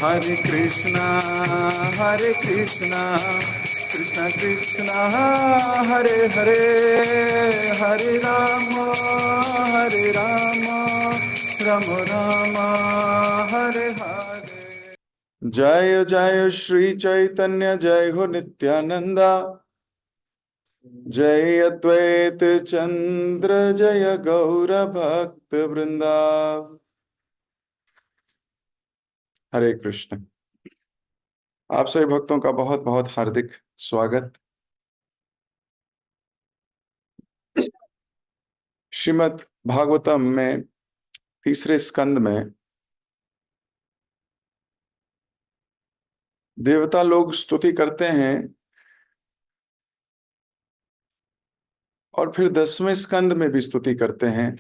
हरे कृष्णा कृष्ण कृष्णा हरे हरे, हरे राम राम राम हरे हरे। जय जय श्री चैतन्य, जय हो नित्यानंदा, जय अद्वैत चंद्र, जय गौर भक्त वृंदा। हरे कृष्ण। आप सभी भक्तों का बहुत बहुत हार्दिक स्वागत। श्रीमद् भागवतम में तीसरे स्कंद में देवता लोग स्तुति करते हैं और फिर 10वें स्कंद में भी स्तुति करते हैं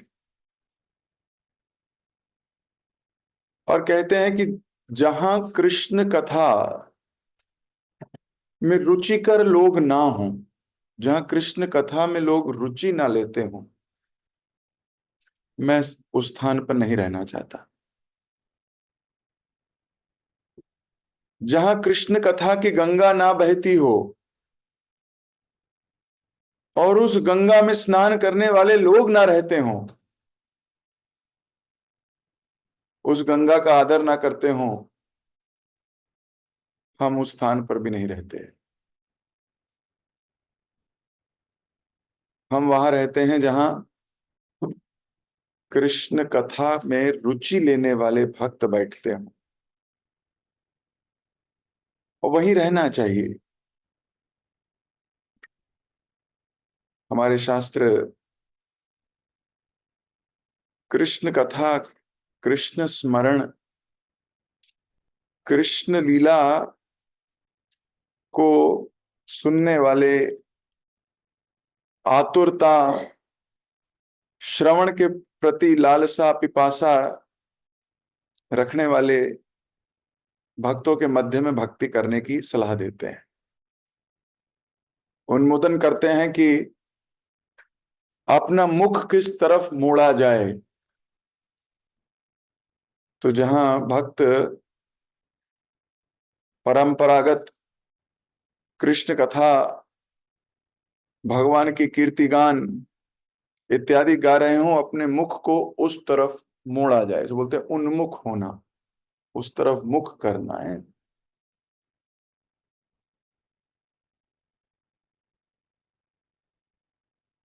और कहते हैं कि जहां कृष्ण कथा में रुचिकर लोग ना हों, जहां कृष्ण कथा में लोग रुचि ना लेते हों, मैं उस स्थान पर नहीं रहना चाहता। जहां कृष्ण कथा की गंगा ना बहती हो और उस गंगा में स्नान करने वाले लोग ना रहते हों, उस गंगा का आदर ना करते हों, हम उस स्थान पर भी नहीं रहते। हम वहां रहते हैं जहां कृष्ण कथा में रुचि लेने वाले भक्त बैठते हों, और वहीं रहना चाहिए। हमारे शास्त्र कृष्ण कथा, कृष्ण स्मरण, कृष्ण लीला को सुनने वाले, आतुरता, श्रवण के प्रति लालसा पिपासा रखने वाले भक्तों के मध्य में भक्ति करने की सलाह देते हैं। उन्मोदन करते हैं कि अपना मुख किस तरफ मोड़ा जाए। तो जहां भक्त परंपरागत कृष्ण कथा, भगवान की कीर्तिगान इत्यादि गा रहे हों, अपने मुख को उस तरफ मोड़ा जाए, तो बोलते हैं उन्मुख होना, उस तरफ मुख करना है।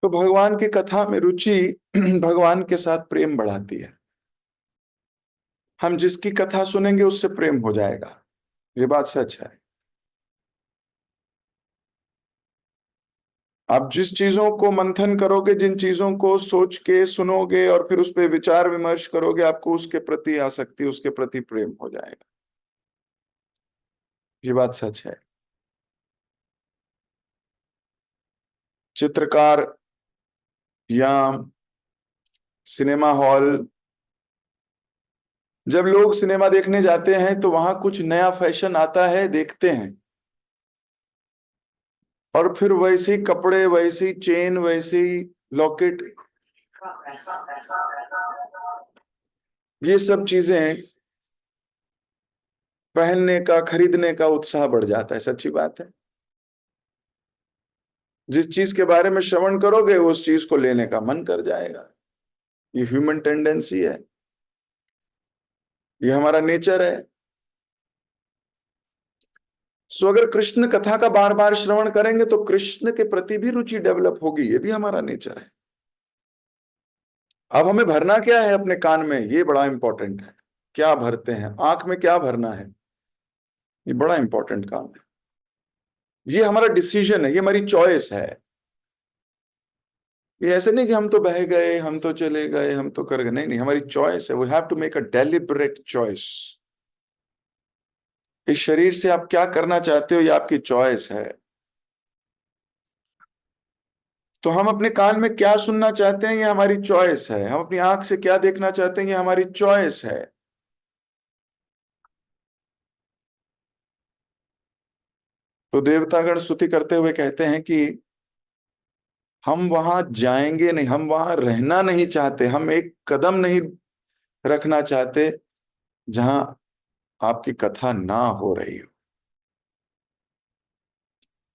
तो भगवान की कथा में रुचि भगवान के साथ प्रेम बढ़ाती है। हम जिसकी कथा सुनेंगे उससे प्रेम हो जाएगा, ये बात सच है। आप जिस चीजों को मंथन करोगे, जिन चीजों को सोच के सुनोगे और फिर उस पर विचार विमर्श करोगे, आपको उसके प्रति आसक्ति, उसके प्रति प्रेम हो जाएगा, ये बात सच है। चित्रकार या सिनेमा हॉल, जब लोग सिनेमा देखने जाते हैं तो वहां कुछ नया फैशन आता है, देखते हैं, और फिर वैसे ही कपड़े, वैसे ही चेन, वैसे ही लॉकेट, ये सब चीजें पहनने का, खरीदने का उत्साह बढ़ जाता है। सच्ची बात है। जिस चीज के बारे में श्रवण करोगे उस चीज को लेने का मन कर जाएगा। ये ह्यूमन टेंडेंसी है, ये हमारा नेचर है। सो अगर कृष्ण कथा का बार बार श्रवण करेंगे तो कृष्ण के प्रति भी रुचि डेवलप होगी, ये भी हमारा नेचर है। अब हमें भरना क्या है अपने कान में, ये बड़ा इंपॉर्टेंट है। क्या भरते हैं, आंख में क्या भरना है, ये बड़ा इंपॉर्टेंट काम है। ये हमारा डिसीजन है, ये हमारी चॉइस है। ये ऐसे नहीं कि हम तो बह गए, हम तो चले गए, हम तो कर गए। नहीं नहीं, हमारी चॉइस है। We have to make a deliberate choice. इस शरीर से आप क्या करना चाहते हो, ये आपकी चॉइस है। तो हम अपने कान में क्या सुनना चाहते हैं, ये हमारी चॉइस है। हम अपनी आंख से क्या देखना चाहते हैं, ये हमारी चॉइस है। तो देवतागण स्तुति करते हुए कहते हैं कि हम वहां जाएंगे नहीं, हम वहां रहना नहीं चाहते, हम एक कदम नहीं रखना चाहते जहां आपकी कथा ना हो रही हो।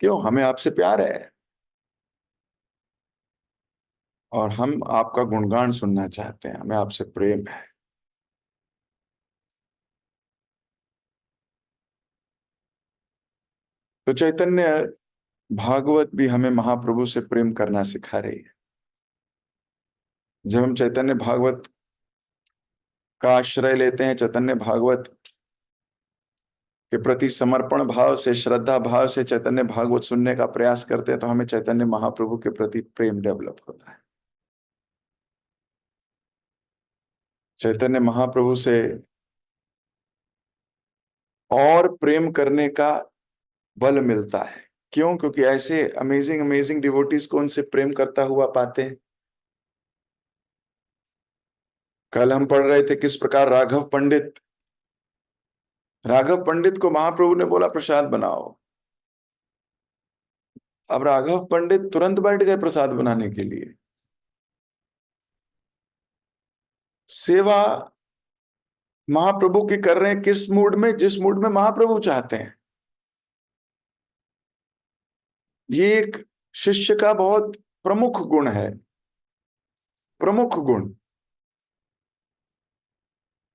क्यों? हमें आपसे प्यार है और हम आपका गुणगान सुनना चाहते हैं, हमें आपसे प्रेम है। तो चैतन्य भागवत भी हमें महाप्रभु से प्रेम करना सिखा रही है। जब हम चैतन्य भागवत का आश्रय लेते हैं, चैतन्य भागवत के प्रति समर्पण भाव से, श्रद्धा भाव से चैतन्य भागवत सुनने का प्रयास करते हैं, तो हमें चैतन्य महाप्रभु के प्रति प्रेम डेवलप होता है। चैतन्य महाप्रभु से और प्रेम करने का बल मिलता है। क्यों? क्योंकि ऐसे अमेजिंग अमेजिंग डिवोटीज को उनसे प्रेम करता हुआ पाते हैं। कल हम पढ़ रहे थे किस प्रकार राघव पंडित को महाप्रभु ने बोला प्रसाद बनाओ। अब राघव पंडित तुरंत बैठ गए प्रसाद बनाने के लिए। सेवा महाप्रभु की कर रहे हैं किस मूड में? जिस मूड में महाप्रभु चाहते हैं। ये एक शिष्य का बहुत प्रमुख गुण है, प्रमुख गुण।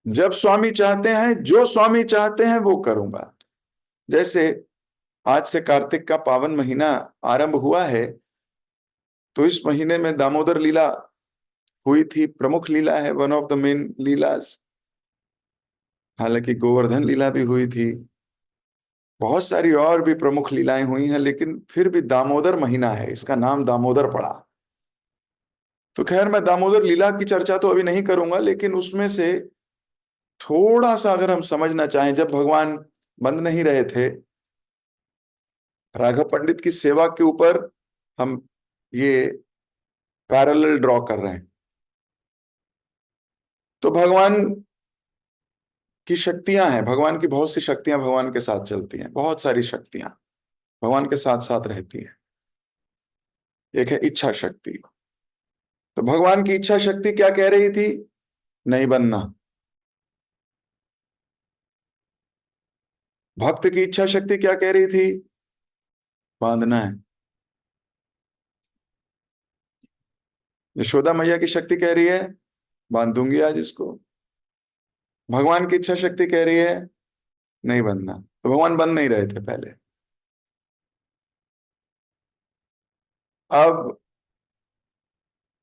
जब स्वामी चाहते हैं, जो स्वामी चाहते हैं वो करूंगा। जैसे आज से कार्तिक का पावन महीना आरंभ हुआ है, तो इस महीने में दामोदर लीला हुई थी, प्रमुख लीला है, वन ऑफ द मेन लीलाज। हालांकि गोवर्धन लीला भी हुई थी, बहुत सारी और भी प्रमुख लीलाएं हुई हैं, लेकिन फिर भी दामोदर महीना है, इसका नाम दामोदर पड़ा। तो खैर, मैं दामोदर लीला की चर्चा तो अभी नहीं करूंगा, लेकिन उसमें से थोड़ा सा अगर हम समझना चाहें, जब भगवान बंद नहीं रहे थे, राघव पंडित की सेवा के ऊपर हम ये पैरेलल ड्रॉ कर रहे हैं। तो भगवान की शक्तियां हैं, भगवान की बहुत सी शक्तियां भगवान के साथ चलती हैं, बहुत सारी शक्तियां भगवान के साथ साथ रहती हैं। एक है इच्छा शक्ति। तो भगवान की इच्छा शक्ति क्या कह रही थी? नहीं बनना। भक्त की इच्छा शक्ति क्या कह रही थी? बांधना है। यशोदा मैया की शक्ति कह रही है बांध दूंगी आज इसको। भगवान की इच्छा शक्ति कह रही है नहीं बनना। तो भगवान बंद नहीं रहे थे पहले। अब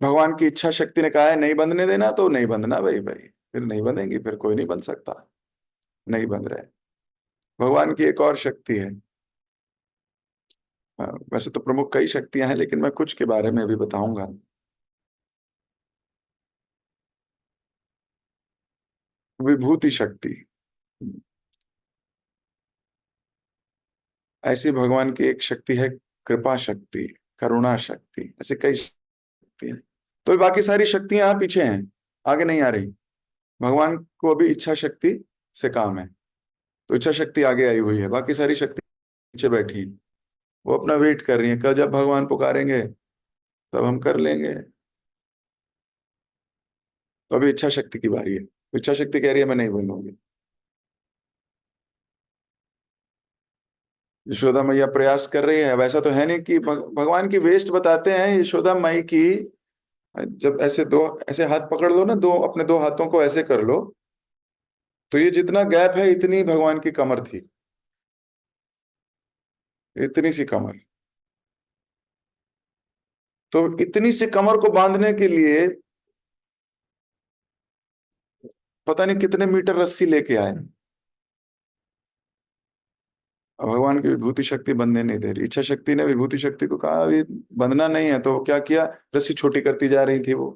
भगवान की इच्छा शक्ति ने कहा है नहीं बंधने देना, तो नहीं बंधना भाई भाई, फिर नहीं बंधेंगी, फिर कोई नहीं बंध सकता। नहीं बंध रहे। भगवान की एक और शक्ति है। वैसे तो प्रमुख कई शक्तियां हैं, लेकिन मैं कुछ के बारे में अभी बताऊंगा। विभूति शक्ति। ऐसी भगवान की एक शक्ति है कृपा शक्ति, करुणा शक्ति, ऐसे कई शक्ति हैं। तो ये बाकी सारी शक्तियां यहाँ पीछे हैं, आगे नहीं आ रही। भगवान को अभी इच्छा शक्ति से काम है, तो इच्छा शक्ति आगे आई हुई है, बाकी सारी शक्ति पीछे बैठी है। वो अपना वेट कर रही है, कल जब भगवान पुकारेंगे तब हम कर लेंगे। तो अभी इच्छा शक्ति की बारी है। इच्छा शक्ति कह रही है मैं नहीं बनूंगी। यशोदा मैया प्रयास कर रही है। वैसा तो है नहीं कि भगवान की वेस्ट बताते हैं यशोदा माई की। जब ऐसे दो, ऐसे हाथ पकड़ लो ना, दो अपने दो हाथों को ऐसे कर लो, तो ये जितना गैप है इतनी भगवान की कमर थी, इतनी सी कमर। तो इतनी सी कमर को बांधने के लिए पता नहीं कितने मीटर रस्सी लेके आए। अब भगवान की विभूति शक्ति बंधने नहीं दे रही। इच्छा शक्ति ने विभूति शक्ति को कहा अभी बंधना नहीं है, तो क्या किया? रस्सी छोटी करती जा रही थी वो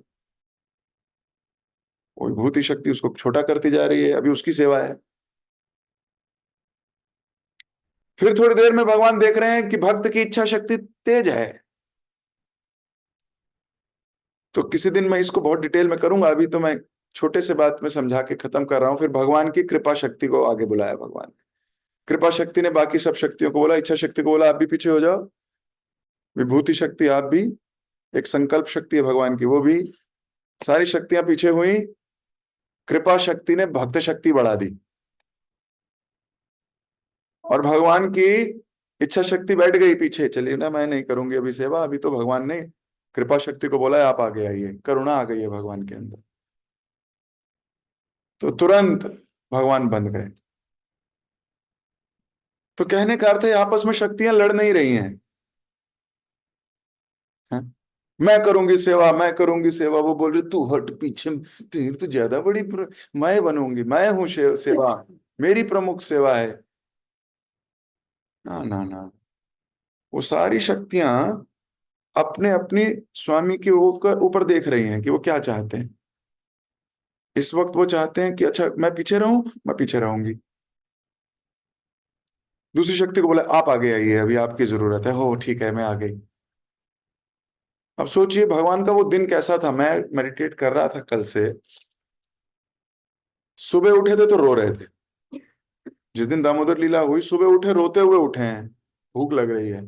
विभूति शक्ति उसको छोटा करती जा रही है, अभी उसकी सेवा है। फिर थोड़ी देर में भगवान देख रहे हैं कि भक्त की इच्छा शक्ति तेज है। तो किसी दिन मैं इसको बहुत डिटेल में करूंगा, अभी तो मैं छोटे से बात में समझा के खत्म कर रहा हूं। फिर भगवान की कृपा शक्ति को आगे बुलाया भगवान। कृपा शक्ति ने बाकी सब शक्तियों को बोला, इच्छा शक्ति को बोला आप भी पीछे हो जाओ। विभूति शक्ति आप भी, एक संकल्प शक्ति है भगवान की, वो भी, सारी शक्तियां पीछे हुई। कृपा शक्ति ने भक्त शक्ति बढ़ा दी। और भगवान की इच्छा शक्ति बैठ गई पीछे, चलिए ना मैं नहीं करूंगी अभी सेवा, अभी तो भगवान ने कृपा शक्ति को बोला है आप आगे आइए, करुणा आ गई है भगवान के अंदर, तो तुरंत भगवान बंद गए। तो कहने का अर्थ है आपस में शक्तियां लड़ नहीं रही हैं, हैं? मैं करूंगी सेवा, मैं करूंगी सेवा, वो बोल रही तू हट पीछे, तेरी तो ज्यादा बड़ी मैं बनूंगी, मैं हूं सेवा, मेरी प्रमुख सेवा है। ना ना ना, वो सारी शक्तियां अपने अपनी स्वामी के ऊपर देख रही हैं कि वो क्या चाहते हैं। इस वक्त वो चाहते हैं कि अच्छा मैं पीछे रहूं, मैं पीछे रहूंगी। दूसरी शक्ति को बोला आप आगे आइए, अभी आपकी जरूरत है, हो ठीक है मैं आ गई। अब सोचिए भगवान का वो दिन कैसा था, मैं मेडिटेट कर रहा था कल से, सुबह उठे थे तो रो रहे थे। जिस दिन दामोदर लीला हुई सुबह उठे रोते हुए उठे हैं, भूख लग रही है,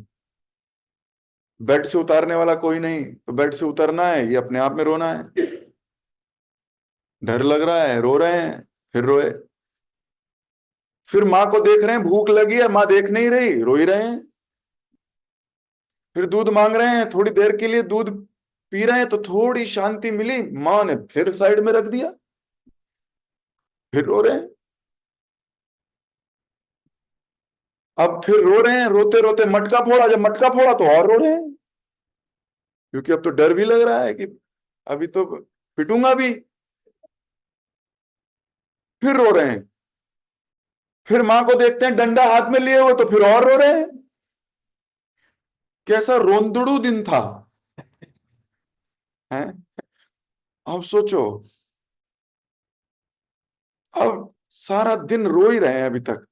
बेड से उतारने वाला कोई नहीं, तो बेड से उतरना है ये अपने आप में रोना है, डर लग रहा है रो रहे हैं, फिर रोए, फिर माँ को देख रहे हैं भूख लगी है, माँ देख नहीं रही, रो ही रहे हैं, फिर दूध मांग रहे हैं, थोड़ी देर के लिए दूध पी रहे हैं तो थोड़ी शांति मिली, माँ ने फिर साइड में रख दिया, फिर रो रहे हैं। अब फिर रो रहे हैं, रोते रोते मटका फोड़ा, जब मटका फोड़ा तो और रो रहे हैं, क्योंकि अब तो डर भी लग रहा है कि अभी तो पिटूंगा भी, फिर रो रहे हैं, फिर माँ को देखते हैं डंडा हाथ में लिए हुए तो फिर और रो रहे हैं। कैसा रोंदड़ू दिन था, है? अब सोचो, अब सारा दिन रो ही रहे हैं अभी तक,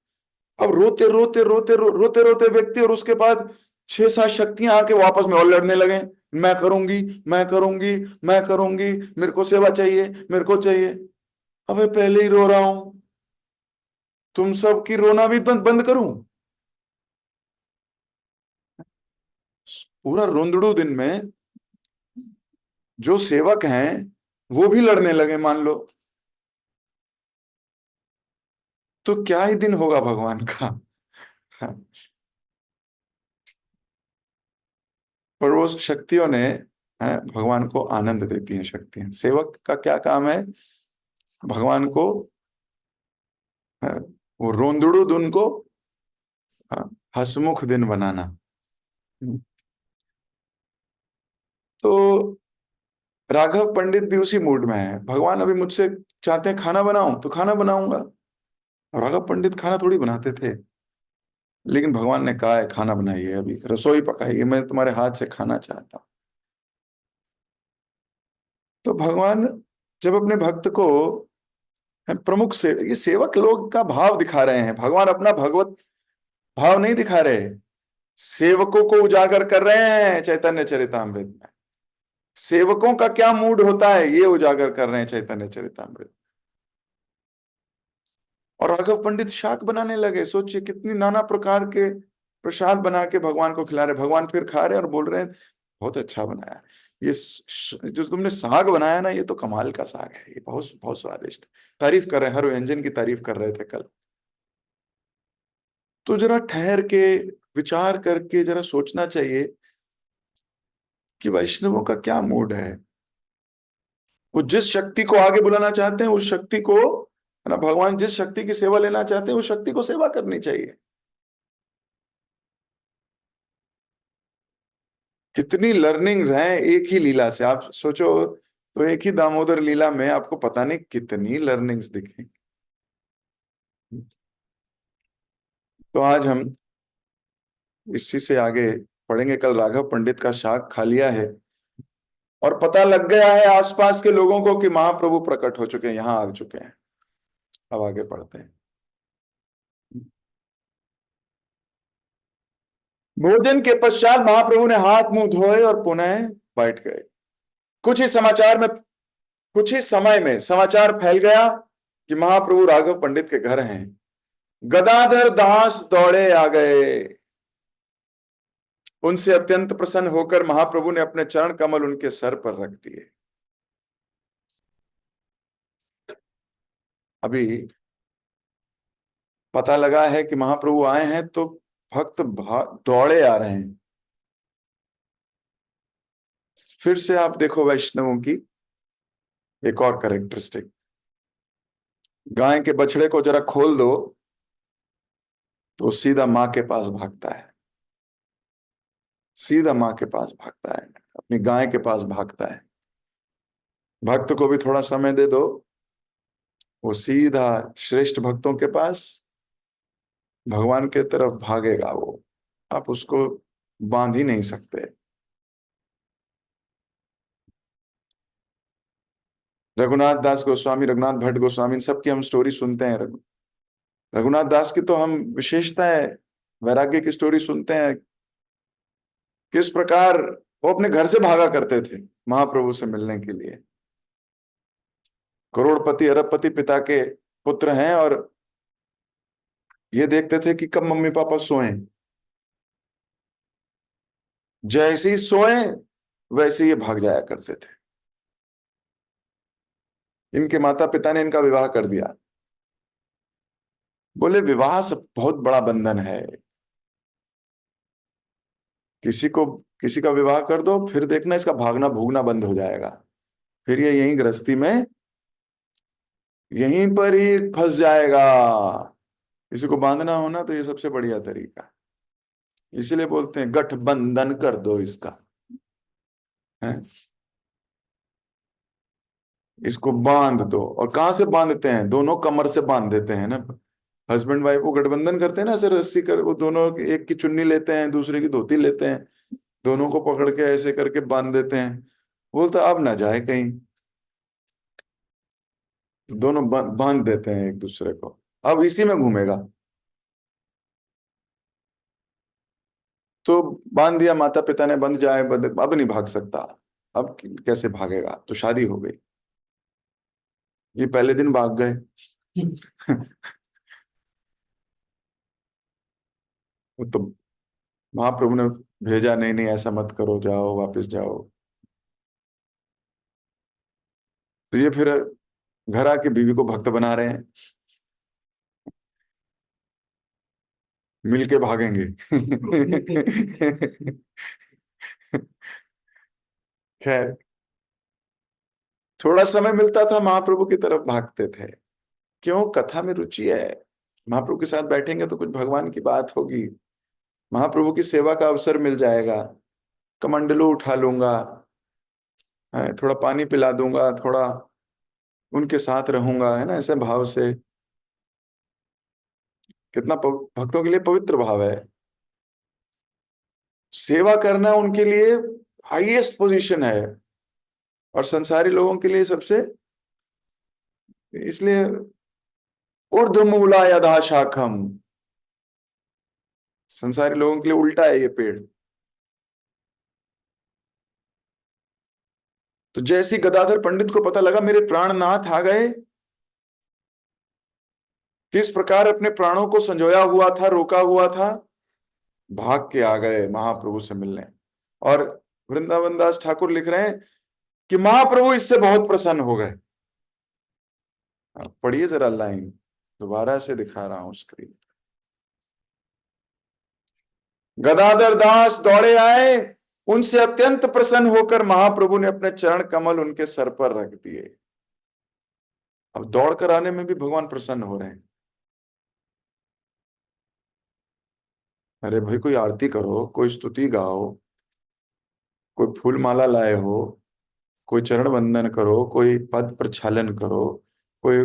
अब रोते रोते रोते रोते व्यक्ति, और उसके बाद छह सात शक्तियां आके वापस में और लड़ने लगे, मैं करूंगी, मैं करूंगी, मैं करूंगी, मेरे को सेवा चाहिए, मेरे को चाहिए। अबे पहले ही रो रहा हूं, तुम सब की रोना भी बंद बंद करूं? पूरा रोंदड़ू दिन में जो सेवक हैं वो भी लड़ने लगे मान लो, तो क्या ही दिन होगा भगवान का। हाँ, पर वो शक्तियों ने, भगवान को आनंद देती हैं शक्तियां, सेवक का क्या काम है, भगवान को, हाँ, वो रोंदड़ू धुन को, हाँ, हंसमुख दिन बनाना। तो राघव पंडित भी उसी मूड में है, भगवान अभी मुझसे चाहते हैं खाना बनाऊं तो खाना बनाऊंगा, और राघव पंडित खाना थोड़ी बनाते थे, लेकिन भगवान ने कहा है खाना बनाइए, अभी रसोई पकाइए, मैं तुम्हारे हाथ से खाना चाहता हूं। तो भगवान जब अपने भक्त को, प्रमुख से ये सेवक लोग का भाव दिखा रहे हैं, भगवान अपना भगवत भाव नहीं दिखा रहे, सेवकों को उजागर कर रहे हैं चैतन्य चरितामृत में, सेवकों का क्या मूड होता है ये उजागर कर रहे हैं चैतन्य चरितामृत। और राघव पंडित शाक बनाने लगे, सोचिए कितनी नाना प्रकार के प्रसाद बना के भगवान को खिला रहे, भगवान फिर खा रहे हैं और बोल रहे हैं बहुत अच्छा बनाया है, ये जो तुमने साग बनाया ना ये तो कमाल का साग है, ये बहुत बहुत स्वादिष्ट, तारीफ कर रहे हैं, हर व्यंजन की तारीफ कर रहे थे कल। तो जरा ठहर के विचार करके जरा सोचना चाहिए कि वैष्णवों का क्या मूड है, वो जिस शक्ति को आगे बुलाना चाहते हैं उस शक्ति को, है ना, भगवान जिस शक्ति की सेवा लेना चाहते हैं उस शक्ति को सेवा करनी चाहिए। कितनी लर्निंग्स हैं एक ही लीला से, आप सोचो, तो एक ही दामोदर लीला में आपको पता नहीं कितनी लर्निंग्स दिखेंगी। तो आज हम इसी से आगे पढ़ेंगे, कल राघव पंडित का शाक खा लिया है और पता लग गया है आसपास के लोगों को कि महाप्रभु प्रकट हो चुके हैं, यहां आ चुके हैं। अब आगे पढ़ते हैं। भोजन के पश्चात महाप्रभु ने हाथ मुंह धोए और पुनः बैठ गए। कुछ ही समाचार में कुछ ही समय में समाचार फैल गया कि महाप्रभु राघव पंडित के घर हैं। गदाधर दास दौड़े आ गए, उनसे अत्यंत प्रसन्न होकर महाप्रभु ने अपने चरण कमल उनके सर पर रख दिए। अभी पता लगा है कि महाप्रभु आए हैं तो भक्त दौड़े आ रहे हैं। फिर से आप देखो वैष्णवों की एक और कैरेक्टरिस्टिक, गाय के बछड़े को जरा खोल दो तो सीधा माँ के पास भागता है, सीधा माँ के पास भागता है, अपनी गाय के पास भागता है। भक्त को भी थोड़ा समय दे दो, वो सीधा श्रेष्ठ भक्तों के पास भगवान के तरफ भागेगा वो। आप उसको बांध ही नहीं सकते। रघुनाथ दास गोस्वामी, रघुनाथ भट्ट गोस्वामी, इन सब की हम स्टोरी सुनते हैं। रघुनाथ दास की तो हम विशेषता है, वैराग्य की स्टोरी सुनते हैं, किस प्रकार वो अपने घर से भागा करते थे महाप्रभु से मिलने के लिए। करोड़पति अरबपति पिता के पुत्र हैं और ये देखते थे कि कब मम्मी पापा सोएं। जैसे ही सोए वैसे ही ये भाग जाया करते थे। इनके माता पिता ने इनका विवाह कर दिया। बोले विवाह सब बहुत बड़ा बंधन है, किसी को किसी का विवाह कर दो फिर देखना इसका भागना भूगना बंद हो जाएगा, फिर ये यहीं गृहस्थी में यहीं पर ही फंस जाएगा। किसी को बांधना होना तो ये सबसे बढ़िया तरीका है। इसीलिए बोलते हैं गठबंधन कर दो इसका, है? इसको बांध दो। और कहाँ से बांधते हैं? दोनों कमर से बांध देते हैं ना। हस्बैंड वाइफ को गठबंधन करते हैं ना, ऐसे रस्सी कर, वो दोनों एक की चुन्नी लेते हैं दूसरे की धोती लेते हैं, दोनों को पकड़ के ऐसे करके बांध देते हैं। बोलता अब ना जाए कहीं, दोनों बांध देते हैं एक दूसरे को, अब इसी में घूमेगा। तो बांध दिया माता पिता ने, बंध जाए, अब नहीं भाग सकता। अब कैसे भागेगा? तो शादी हो गई, ये पहले दिन भाग गए। वो तो महाप्रभु ने भेजा, नहीं नहीं ऐसा मत करो, जाओ वापस जाओ। तो ये फिर घर आके बीवी को भक्त बना रहे हैं, मिलके भागेंगे। खैर, थोड़ा समय मिलता था महाप्रभु की तरफ भागते थे। क्यों? कथा में रुचि है, महाप्रभु के साथ बैठेंगे तो कुछ भगवान की बात होगी, महाप्रभु की सेवा का अवसर मिल जाएगा, कमंडलू उठा लूंगा, थोड़ा पानी पिला दूंगा, थोड़ा उनके साथ रहूंगा, है ना, ऐसे भाव से। कितना भक्तों के लिए पवित्र भाव है। सेवा करना उनके लिए हाईएस्ट पोजीशन है, और संसारी लोगों के लिए सबसे, इसलिए ऊर्ध्वमूला यथा शाखम, संसारी लोगों के लिए उल्टा है ये पेड़। तो जैसी गदाधर पंडित को पता लगा मेरे प्राणनाथ आ गए, किस प्रकार अपने प्राणों को संजोया हुआ था, रोका हुआ था, भाग के आ गए महाप्रभु से मिलने। और वृंदावन दास ठाकुर लिख रहे हैं कि महाप्रभु इससे बहुत प्रसन्न हो गए। पढ़िए जरा लाइन, दोबारा से दिखा रहा हूं स्क्रीन। गदाधर दास दौड़े आए, उनसे अत्यंत प्रसन्न होकर महाप्रभु ने अपने चरण कमल उनके सर पर रख दिए। अब दौड़ कर आने में भी भगवान प्रसन्न हो रहे हैं। अरे भाई, कोई आरती करो, कोई स्तुति गाओ, कोई फूल माला लाए हो, कोई चरण वंदन करो, कोई पद प्रक्षालन करो, कोई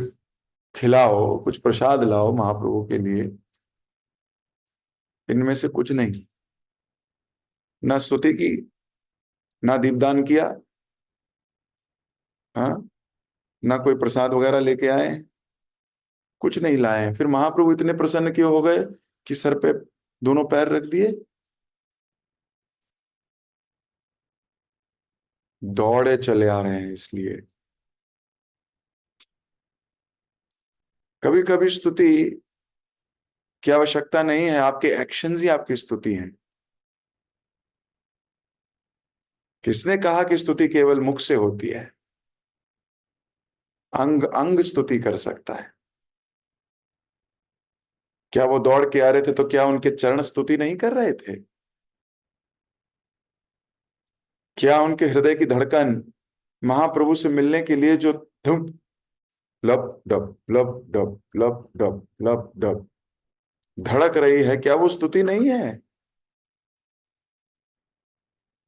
खिलाओ, कुछ प्रसाद लाओ महाप्रभु के लिए, इनमें से कुछ नहीं। ना स्तुति की, ना दीपदान किया, हाँ, ना कोई प्रसाद वगैरह लेके आए, कुछ नहीं लाए। फिर महाप्रभु इतने प्रसन्न क्यों हो गए कि सर पे दोनों पैर रख दिए? दौड़े चले आ रहे हैं इसलिए। कभी कभी स्तुति की आवश्यकता नहीं है, आपके एक्शंस ही आपकी स्तुति हैं। किसने कहा कि स्तुति केवल मुख से होती है? अंग अंग स्तुति कर सकता है। क्या वो दौड़ के आ रहे थे तो क्या उनके चरण स्तुति नहीं कर रहे थे? क्या उनके हृदय की धड़कन महाप्रभु से मिलने के लिए जो धुम लब डब लब डब लब डब लब डब धड़क रही है, क्या वो स्तुति नहीं है?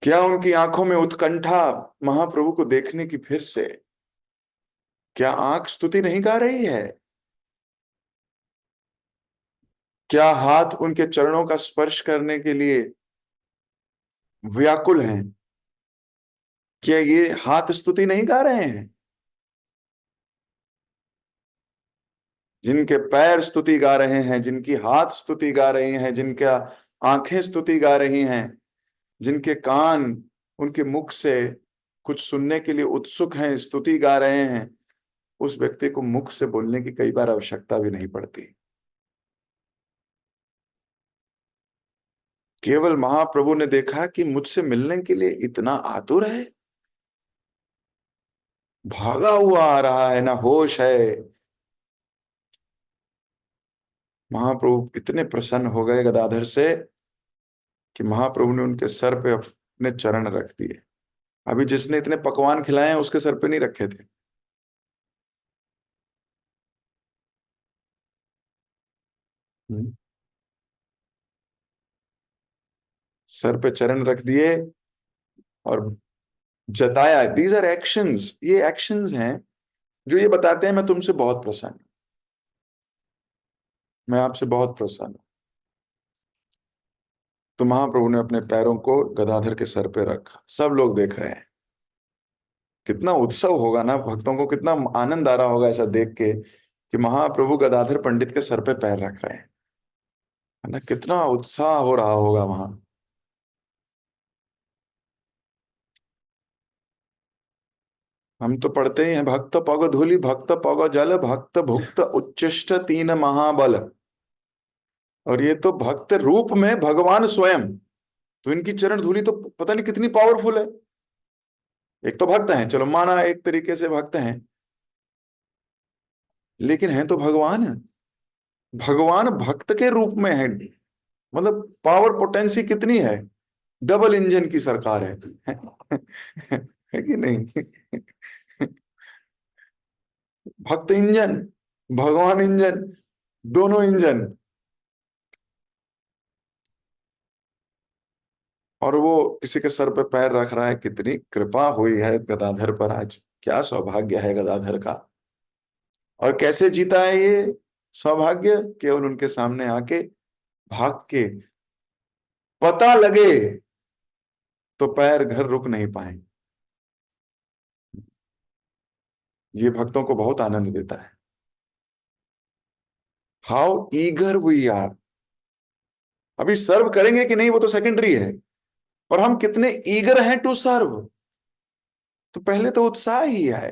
क्या उनकी आंखों में उत्कंठा महाप्रभु को देखने की फिर से, क्या आंख स्तुति नहीं गा रही है? क्या हाथ उनके चरणों का स्पर्श करने के लिए व्याकुल हैं? क्या ये हाथ स्तुति नहीं गा रहे हैं? जिनके पैर स्तुति गा रहे हैं, जिनकी हाथ स्तुति गा रही हैं, जिनका आंखें स्तुति गा रही हैं, जिनके कान उनके मुख से कुछ सुनने के लिए उत्सुक हैं, स्तुति गा रहे हैं, उस व्यक्ति को मुख से बोलने की कई बार आवश्यकता भी नहीं पड़ती। केवल महाप्रभु ने देखा कि मुझसे मिलने के लिए इतना आतुर है, भागा हुआ आ रहा है, ना होश है। महाप्रभु इतने प्रसन्न हो गए गदाधर से कि महाप्रभु ने उनके सर पे अपने चरण रख दिए। अभी जिसने इतने पकवान खिलाए हैं उसके सर पे नहीं रखे थे। हम्म। सर पे चरण रख दिए और जताया। दीज आर एक्शंस, ये एक्शंस हैं जो ये बताते हैं मैं तुमसे बहुत प्रसन्न हूं, मैं आपसे बहुत प्रसन्न हूं। तो महाप्रभु ने अपने पैरों को गदाधर के सर पे रखा। सब लोग देख रहे हैं। कितना उत्सव होगा ना, भक्तों को कितना आनंद आ रहा होगा ऐसा देख के कि महाप्रभु गदाधर पंडित के सर पे पैर रख रहे हैं, है ना? कितना उत्साह हो रहा होगा वहां। हम तो पढ़ते ही हैं, भक्त पग धूलि भक्त पग जल भक्त भुक्त उच्चिष्ट तीन महाबल। और ये तो भक्त रूप में भगवान स्वयं, तो इनकी चरण धूलि तो पता नहीं कितनी पावरफुल है। एक तो भक्त हैं, चलो माना एक तरीके से भक्त हैं, लेकिन हैं तो भगवान। भगवान भक्त के रूप में है, मतलब पावर पोटेंसी कितनी है। डबल इंजन की सरकार है, है कि नहीं? भक्त इंजन, भगवान इंजन, दोनों इंजन। और वो किसी के सर पे पैर रख रहा है, कितनी कृपा हुई है गदाधर पर आज। क्या सौभाग्य है गदाधर का। और कैसे जीता है ये सौभाग्य? केवल उनके सामने आके भाग के पता लगे तो पैर घर रुक नहीं पाए। ये भक्तों को बहुत आनंद देता है। How eager we are. अभी सर्व करेंगे कि नहीं वो तो सेकेंडरी है, और हम कितने ईगर हैं टू सर्व, तो पहले तो उत्साह ही है।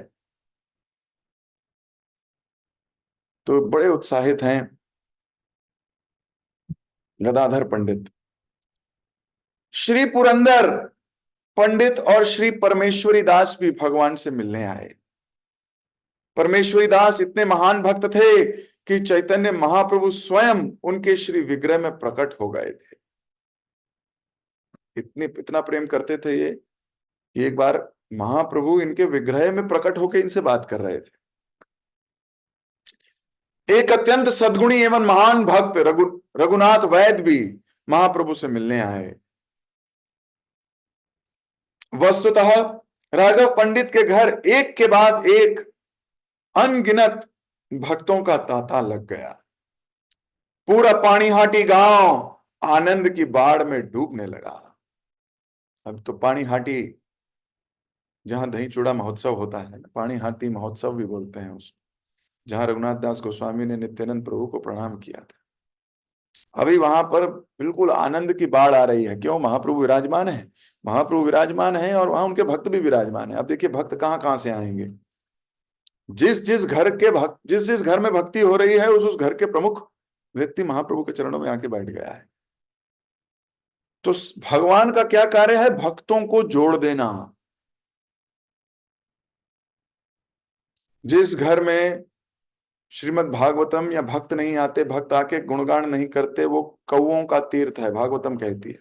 तो बड़े उत्साहित हैं गदाधर पंडित। श्री पुरंदर पंडित और श्री परमेश्वरी दास भी भगवान से मिलने आए। परमेश्वरी दास इतने महान भक्त थे कि चैतन्य महाप्रभु स्वयं उनके श्री विग्रह में प्रकट हो गए थे। इतनी इतना प्रेम करते थे ये कि एक बार महाप्रभु इनके विग्रह में प्रकट होकर इनसे बात कर रहे थे। एक अत्यंत सद्गुणी एवं महान भक्त रघुनाथ वैद्य भी महाप्रभु से मिलने आए। वस्तुतः राघव पंडित के घर एक के बाद एक अनगिनत भक्तों का तांता लग गया। पूरा पानीहाटी गांव आनंद की बाढ़ में डूबने लगा। अब तो पानीहाटी, जहां दही चूड़ा महोत्सव होता है, पानीहाटी महोत्सव भी बोलते हैं उसको, जहां रघुनाथ दास गोस्वामी ने नित्यानंद प्रभु को प्रणाम किया था। अभी वहां पर बिल्कुल आनंद की बाढ़ आ रही है। क्यों? महाप्रभु विराजमान है। महाप्रभु विराजमान है और वहां उनके भक्त भी विराजमान है। अब देखिए भक्त कहां कहां से आएंगे। जिस जिस घर के भक्त, जिस जिस घर में भक्ति हो रही है उस घर के प्रमुख व्यक्ति महाप्रभु के चरणों में आके बैठ गया है। तो भगवान का क्या कार्य है? भक्तों को जोड़ देना। जिस घर में श्रीमद् भागवतम या भक्त नहीं आते, भक्त आके गुणगान नहीं करते, वो कौओं का तीर्थ है। भागवतम कहती है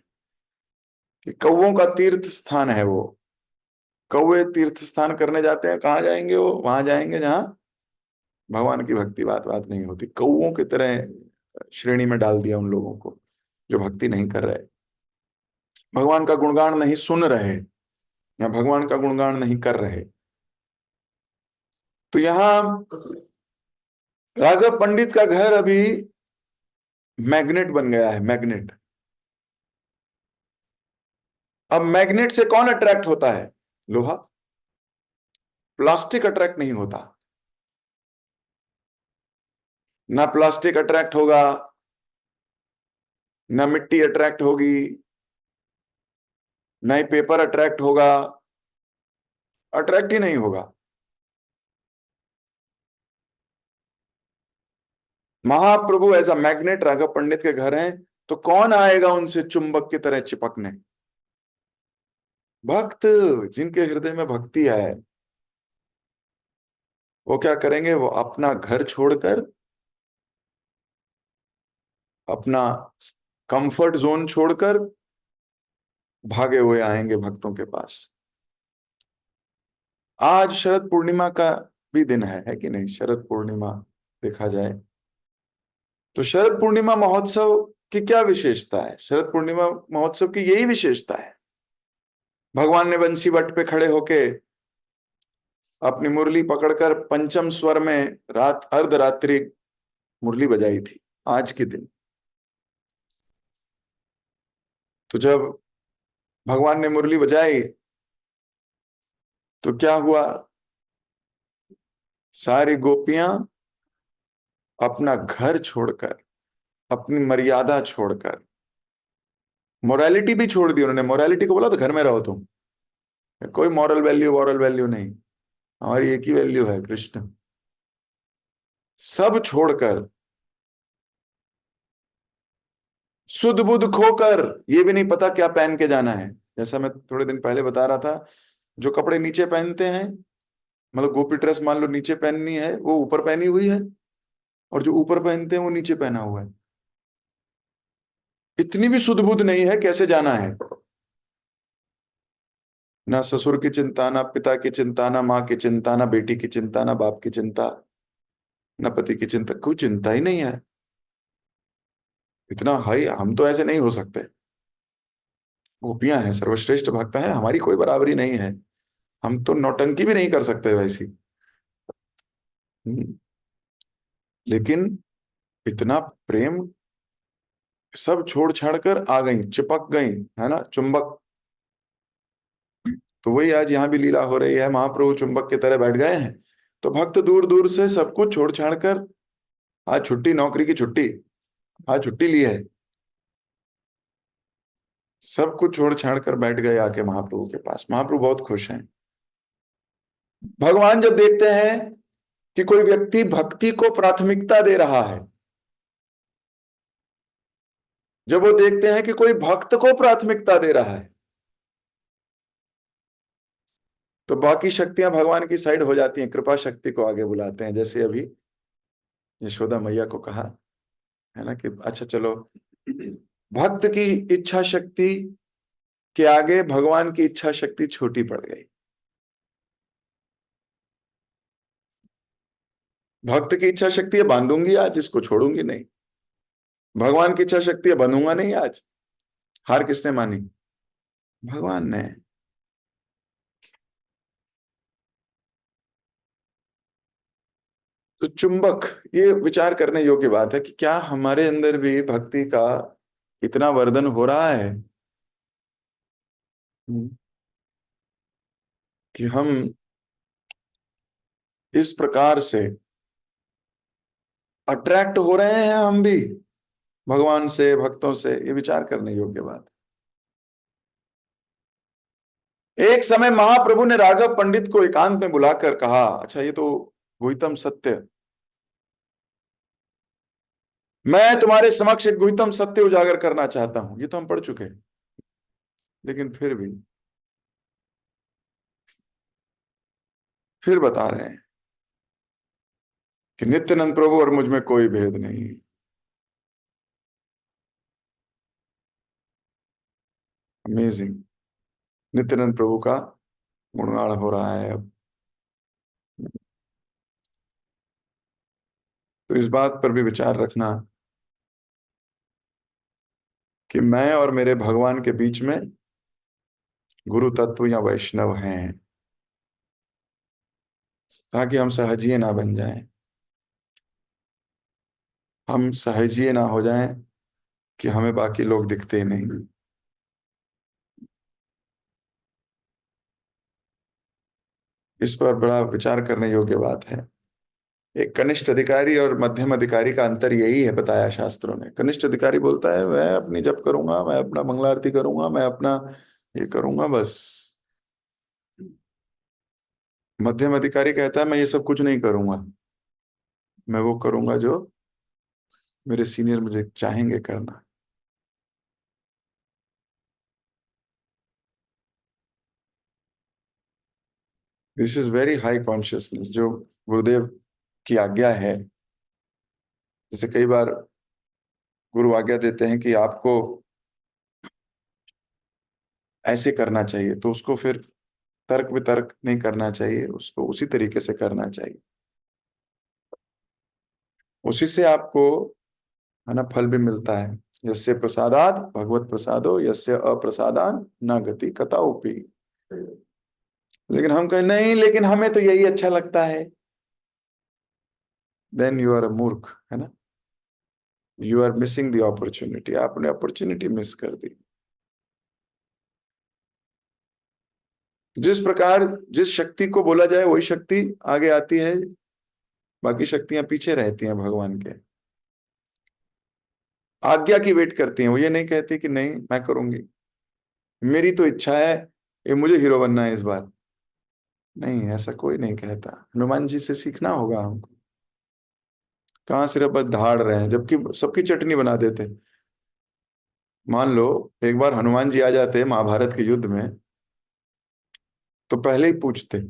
कि कौओं का तीर्थ स्थान है वो। कौवे तीर्थ स्थान करने जाते हैं, कहाँ जाएंगे वो? वहां जाएंगे जहां भगवान की भक्ति बात बात नहीं होती। कौओं की तरह श्रेणी में डाल दिया उन लोगों को जो भक्ति नहीं कर रहे, भगवान का गुणगान नहीं सुन रहे, या भगवान का गुणगान नहीं कर रहे। तो यहां राघव पंडित का घर अभी मैग्नेट बन गया है, मैग्नेट। अब मैग्नेट से कौन अट्रैक्ट होता है? लोहा। प्लास्टिक अट्रैक्ट नहीं होता। ना प्लास्टिक अट्रैक्ट होगा, ना मिट्टी अट्रैक्ट होगी, ना ही पेपर अट्रैक्ट होगा, अट्रैक्ट ही नहीं होगा। महाप्रभु ऐसा मैग्नेट राघव पंडित के घर हैं, तो कौन आएगा उनसे चुंबक की तरह चिपकने? भक्त, जिनके हृदय में भक्ति है। वो क्या करेंगे? वो अपना घर छोड़कर, अपना कंफर्ट जोन छोड़कर भागे हुए आएंगे भक्तों के पास। आज शरद पूर्णिमा का भी दिन है कि नहीं? शरद पूर्णिमा देखा जाए तो शरद पूर्णिमा महोत्सव की क्या विशेषता है? शरद पूर्णिमा महोत्सव की यही विशेषता है, भगवान ने बंसी वट पे खड़े होके अपनी मुरली पकड़कर पंचम स्वर में रात अर्धरात्रि मुरली बजाई थी आज के दिन। तो जब भगवान ने मुरली बजाई तो क्या हुआ? सारी गोपियां अपना घर छोड़कर, अपनी मर्यादा छोड़कर, मोरालिटी भी छोड़ दी उन्होंने। मोरालिटी को बोला तो घर में रहो तुम, कोई मॉरल वैल्यू वॉरल वैल्यू नहीं, हमारी एक ही वैल्यू है, कृष्ण। सब छोड़कर, सुध बुध खोकर, ये भी नहीं पता क्या पहन के जाना है। जैसा मैं थोड़े दिन पहले बता रहा था, जो कपड़े नीचे पहनते हैं, मतलब गोपी ड्रेस मान लो नीचे पहननी है, वो ऊपर पहनी हुई है, और जो ऊपर पहनते हैं वो नीचे पहना हुआ है। इतनी भी सुध बुध नहीं है कैसे जाना है। ना ससुर की चिंता, ना पिता की चिंता, ना माँ की चिंता, ना बेटी की चिंता, ना बाप की चिंता, ना पति की चिंता, कोई चिंता ही नहीं है। इतना हाई हम तो ऐसे नहीं हो सकते। गोपियां हैं, सर्वश्रेष्ठ भक्त हैं, हमारी कोई बराबरी नहीं है। हम तो नौटंकी भी नहीं कर सकते वैसी। हम्म, लेकिन इतना प्रेम, सब छोड़ छाड़ कर आ गई, चिपक गई, है ना, चुंबक। तो वही आज यहाँ भी लीला हो रही है, महाप्रभु चुंबक की तरह बैठ गए हैं। तो भक्त दूर दूर से सब कुछ छोड़ छाड़ कर, आज छुट्टी, नौकरी की छुट्टी, आज छुट्टी ली है, सब कुछ छोड़ छाड़ कर बैठ गए आके महाप्रभु के पास। महाप्रभु बहुत खुश हैं। भगवान जब देखते हैं कि कोई व्यक्ति भक्ति को प्राथमिकता दे रहा है, जब वो देखते हैं कि कोई भक्त को प्राथमिकता दे रहा है, तो बाकी शक्तियां भगवान की साइड हो जाती हैं, कृपा शक्ति को आगे बुलाते हैं। जैसे अभी यशोदा मैया को कहा है ना कि अच्छा चलो, भक्त की इच्छा शक्ति के आगे भगवान की इच्छा शक्ति छोटी पड़ गई। भक्त की इच्छा शक्ति है बांधूंगी आज, इसको छोड़ूंगी नहीं। भगवान की इच्छा शक्ति है बंधूंगा नहीं आज। हार किसने मानी? भगवान ने। तो चुंबक, ये विचार करने योग्य बात है कि क्या हमारे अंदर भी भक्ति का इतना वर्धन हो रहा है कि हम इस प्रकार से अट्रैक्ट हो रहे हैं हम भी भगवान से, भक्तों से। ये विचार करने योग्य बात है। एक समय महाप्रभु ने राघव पंडित को एकांत में बुलाकर कहा, अच्छा ये तो गुह्यतम सत्य, मैं तुम्हारे समक्ष एक गुह्यतम सत्य उजागर करना चाहता हूं। ये तो हम पढ़ चुके हैं, लेकिन फिर बता रहे हैं कि नित्यानंद प्रभु और मुझ में कोई भेद नहीं। अमेजिंग। नित्यानंद प्रभु का गुणगान हो रहा है अब। तो इस बात पर भी विचार रखना कि मैं और मेरे भगवान के बीच में गुरु तत्व या वैष्णव हैं, ताकि हम सहजिए ना बन जाएं, हम सहजिए ना हो जाएं कि हमें बाकी लोग दिखते ही नहीं। इस पर बड़ा विचार करने योग्य बात है। एक कनिष्ठ अधिकारी और मध्यम अधिकारी का अंतर यही है, बताया शास्त्रों ने। कनिष्ठ अधिकारी बोलता है मैं अपनी जप करूंगा, मैं अपना मंगला आरती करूंगा, मैं अपना ये करूंगा बस। मध्यम अधिकारी कहता है मैं ये सब कुछ नहीं करूंगा, मैं वो करूंगा जो मेरे सीनियर मुझे चाहेंगे करना। This is very high consciousness जो गुरुदेव की आज्ञा है। जैसे कई बार गुरु आज्ञा देते हैं कि आपको ऐसे करना चाहिए, तो उसको फिर तर्क वितर्क नहीं करना चाहिए, उसको उसी तरीके से करना चाहिए। उसी से आपको है ना फल भी मिलता है। यस्य प्रसादात भगवत प्रसादो, यस्य अप्रसादान न गति कतौपि। लेकिन हम कहें नहीं, लेकिन हमें तो यही अच्छा लगता है। देन यू आर अ मूर्ख, है ना। You are missing the opportunity, आपने अपॉर्चुनिटी मिस कर दी। जिस प्रकार जिस शक्ति को बोला जाए वही शक्ति आगे आती है, बाकी शक्तियां पीछे रहती हैं भगवान के। आज्ञा की वेट करती हैं, वो ये नहीं कहती कि नहीं मैं करूंगी, मेरी तो इच्छा है, ये मुझे हीरो बनना है इस बार। नहीं, ऐसा कोई नहीं कहता। हनुमान जी से सीखना होगा हमको। कहाँ सिर्फ बस धाड़ रहे हैं जबकि सबकी चटनी बना देते। मान लो एक बार हनुमान जी आ जाते महाभारत के युद्ध में, तो पहले ही पूछते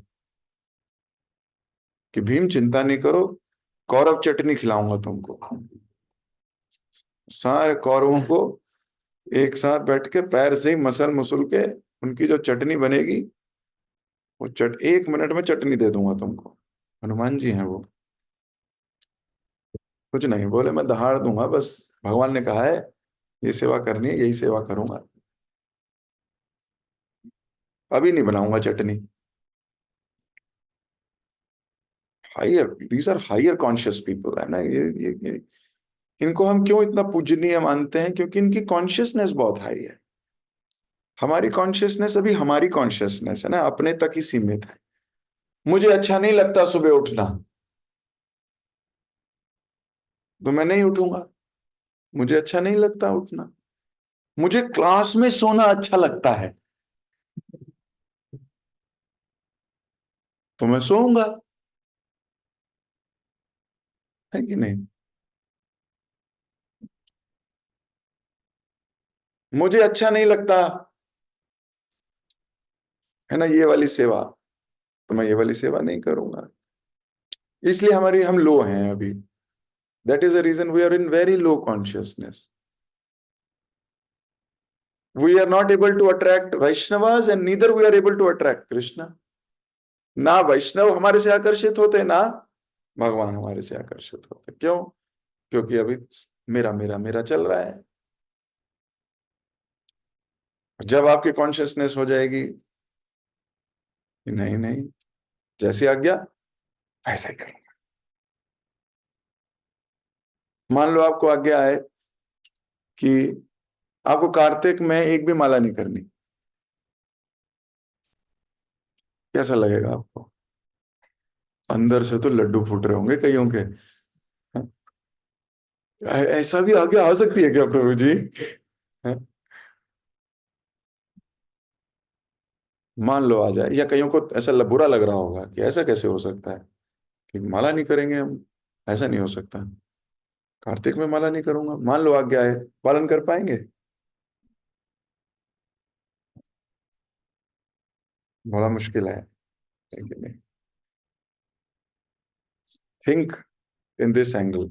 कि भीम चिंता नहीं करो, कौरव चटनी खिलाऊंगा तुमको। सारे कौरवों को एक साथ बैठ के पैर से ही मसल मसल के उनकी जो चटनी बनेगी, वो 1 मिनट में चटनी दे दूंगा तुमको। हनुमान जी हैं वो। कुछ नहीं बोले, मैं दहाड़ दूंगा बस। भगवान ने कहा है ये सेवा करनी है, यही सेवा करूंगा, अभी नहीं बनाऊंगा चटनी। Higher, these are higher conscious people, है ना। ये इनको हम क्यों इतना पूजनीय मानते हैं? क्योंकि इनकी कॉन्शियसनेस बहुत हाई है। हमारी कॉन्शियसनेस अभी हमारी कॉन्शियसनेस है ना, अपने तक ही सीमित है। मुझे अच्छा नहीं लगता सुबह उठना, तो मैं नहीं उठूंगा। मुझे अच्छा नहीं लगता उठना। मुझे क्लास में सोना अच्छा लगता है, तो मैं सोऊंगा। है कि नहीं? मुझे अच्छा नहीं लगता है ना ये वाली सेवा, तो मैं ये वाली सेवा नहीं करूंगा। इसलिए हमारी हम लो हैं अभी। That is the reason we are in very low consciousness. We are not able to attract Vaishnavas and neither we are able to attract Krishna. ना वैष्णव हमारे से आकर्षित होते, ना भगवान हमारे से आकर्षित होते। क्यों? क्योंकि अभी मेरा मेरा मेरा चल रहा है। जब आपकी कॉन्शियसनेस हो जाएगी कि नहीं नहीं, जैसी आज्ञा ऐसा ही करूंगा। मान लो आपको आज्ञा है कि आपको कार्तिक में एक भी माला नहीं करनी, कैसा लगेगा आपको? अंदर से तो लड्डू फूट रहे होंगे कईयों के। ऐसा भी आज्ञा आ सकती है क्या प्रभु जी? मान लो आ जाए, या कईयों को ऐसा बुरा लग रहा होगा कि ऐसा कैसे हो सकता है कि माला नहीं करेंगे हम, ऐसा नहीं हो सकता। कार्तिक में माला नहीं करूंगा, मान लो आज्ञा है, पालन कर पाएंगे? बड़ा मुश्किल है कि नहीं? Think in this angle.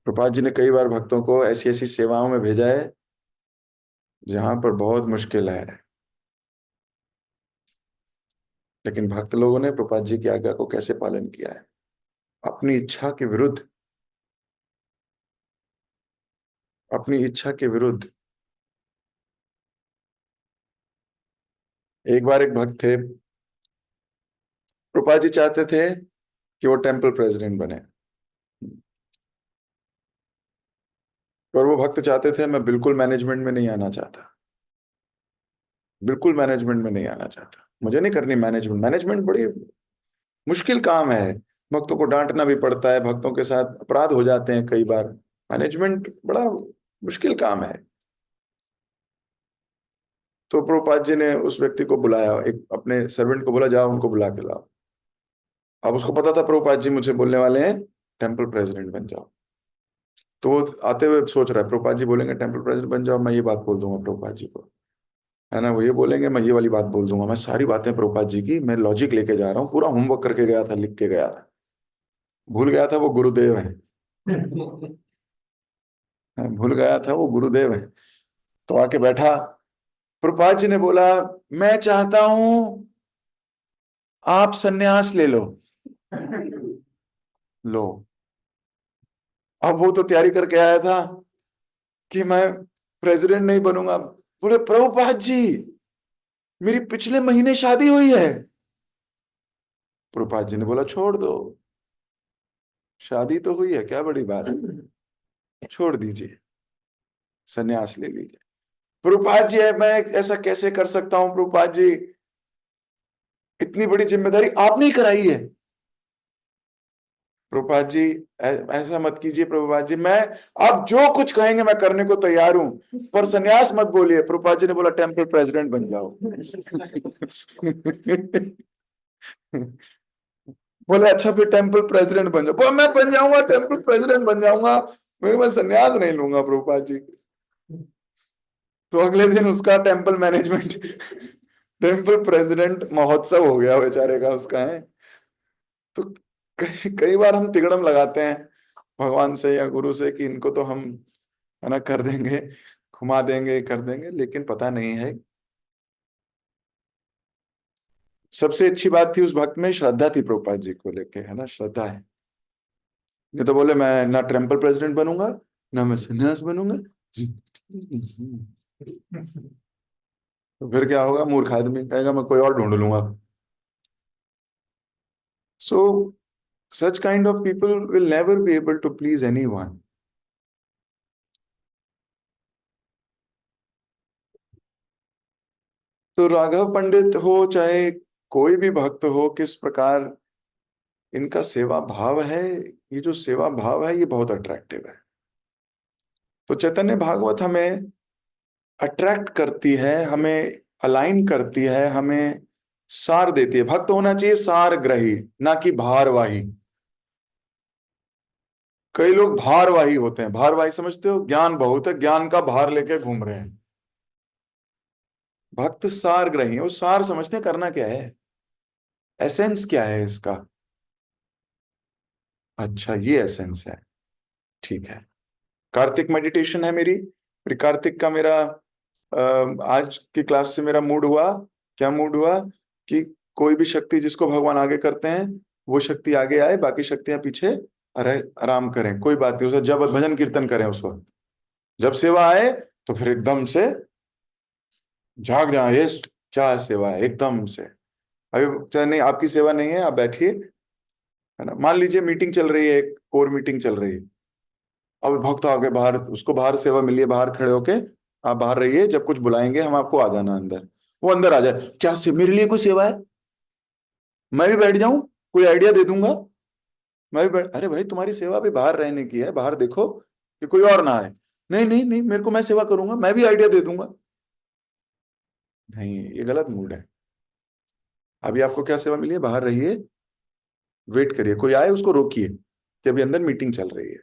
Prabhupada ji ने कई बार भक्तों को ऐसी ऐसी सेवाओं में भेजा है जहां पर बहुत मुश्किल है, लेकिन भक्त लोगों ने प्रभुपाद जी की आज्ञा को कैसे पालन किया है, अपनी इच्छा के विरुद्ध, अपनी इच्छा के विरुद्ध। एक बार एक भक्त थे, प्रभुपाद जी चाहते थे कि वो टेम्पल प्रेसिडेंट बने, पर वो भक्त चाहते थे मैं बिल्कुल मैनेजमेंट में नहीं आना चाहता, बिल्कुल मैनेजमेंट में नहीं आना चाहता, मुझे नहीं करनी मैनेजमेंट, मैनेजमेंट बड़ी मुश्किल काम है, भक्तों को डांटना भी पड़ता है, भक्तों के साथ अपराध हो जाते हैं कई बार, मैनेजमेंट बड़ा मुश्किल काम है। तो प्रभुपाद जी ने उस व्यक्ति को बुलाया, एक अपने सर्वेंट को बोला जाओ उनको बुला के लाओ। अब उसको पता था प्रभुपाद जी मुझे बोलने वाले हैं टेम्पल प्रेसिडेंट बन जाओ, तो वो आते हुए सोच रहा है प्रभुपाद जी बोलेंगे टेम्पल प्रेसिडेंट बन जाओ, मैं ये बात बोल दूंगा प्रभुपाद जी को, है ना, वो ये बोलेंगे मैं ये वाली बात बोल दूंगा, मैं सारी बातें प्रभुपाद जी की मैं लॉजिक लेके जा रहा हूँ, पूरा होमवर्क करके गया था, लिख के गया था, भूल गया था वो गुरुदेव है, भूल गया था वो गुरुदेव है। तो आके बैठा, प्रभुपाद जी ने बोला मैं चाहता हूं आप सन्यास ले लो। लो, अब वो तो तैयारी करके आया था कि मैं प्रेसिडेंट नहीं बनूंगा, बोले प्रभुपाद जी मेरी पिछले महीने शादी हुई है। प्रभुपाद जी ने बोला छोड़ दो, शादी तो हुई है क्या बड़ी बात है, छोड़ दीजिए, सन्यास ले लीजिए। प्रभुपाद जी मैं ऐसा कैसे कर सकता हूं प्रभुपाद जी, इतनी बड़ी जिम्मेदारी आपने ही कराई है। प्रभुपाद जी ऐसा मत कीजिए प्रभुपाद जी, मैं आप जो कुछ कहेंगे मैं करने को तैयार हूं, पर सन्यास मत बोलिए। प्रभुपाद जी ने बोला टेम्पल प्रेसिडेंट बन जाओ। बोले अच्छा फिर टेम्पल प्रेसिडेंट बन जाओ, मैं बन जाऊंगा टेम्पल प्रेसिडेंट बन जाऊंगा, मैं सन्यास नहीं लूंगा प्रभुपाद जी। तो अगले दिन उसका टेम्पल मैनेजमेंट टेम्पल प्रेसिडेंट महोत्सव हो गया बेचारे का उसका है। तो कई बार हम तिगड़म लगाते हैं भगवान से या गुरु से कि इनको तो हम, है ना, कर देंगे, घुमा देंगे, कर देंगे, लेकिन पता नहीं है। सबसे अच्छी बात थी उस भक्त में श्रद्धा थी प्रभुपाद जी को लेके, है ना, श्रद्धा है। ये तो बोले मैं ना टेम्पल प्रेसिडेंट बनूंगा ना मैं सन्यास बनूंगा, तो फिर क्या होगा, मूर्ख आदमी कहेगा मैं कोई और ढूंढ लूंगा। सो such kind of people will never be able to please anyone. तो राघव पंडित हो चाहे कोई भी भक्त हो, किस प्रकार इनका सेवा भाव है, ये जो सेवा भाव है ये बहुत अट्रैक्टिव है। तो चैतन्य भागवत हमें अट्रैक्ट करती है, हमें अलाइन करती है, हमें सार देती है। भक्त होना चाहिए सार ग्रही, ना कि भारवाही। कई लोग भारवाही होते हैं, भारवाही समझते हो, ज्ञान बहुत है, ज्ञान का भार लेके घूम रहे हैं। भक्त सार ग्रही है, वो सार समझते हैं करना क्या है, एसेंस क्या है इसका। अच्छा ये एसेंस है, ठीक है। कार्तिक मेडिटेशन है मेरी, फिर कार्तिक का मेरा आज की क्लास से मेरा मूड हुआ, क्या मूड हुआ कि कोई भी शक्ति जिसको भगवान आगे करते हैं वो शक्ति आगे आए, बाकी शक्तियां पीछे अरे आराम करें, कोई बात नहीं, उसे जब भजन कीर्तन करें उस वक्त, जब सेवा आए तो फिर एकदम से जाग जाए, ये क्या है सेवा है एकदम से। अभी चाहे नहीं आपकी सेवा नहीं है, आप बैठिए, है ना, मान लीजिए मीटिंग चल रही है, एक कोर मीटिंग चल रही है, अब भक्त आगे बाहर, उसको बाहर सेवा मिली है, बाहर खड़े होके आप बाहर रहिए, जब कुछ बुलाएंगे हम आपको आ जाना अंदर, वो अंदर आ जाए, क्या से मेरे लिए कोई सेवा है, मैं भी बैठ जाऊं, कोई आइडिया दे दूंगा, मैं भी बैठ, अरे भाई तुम्हारी सेवा भी बाहर रहने की है, बाहर देखो कि कोई और ना आए, नहीं नहीं नहीं मेरे को, मैं सेवा करूंगा, मैं भी आइडिया दे दूंगा, नहीं ये गलत मूड है। अभी आपको क्या सेवा मिली है, बाहर रहिए, वेट करिए, कोई आए उसको रोकिए कि अभी अंदर मीटिंग चल रही है।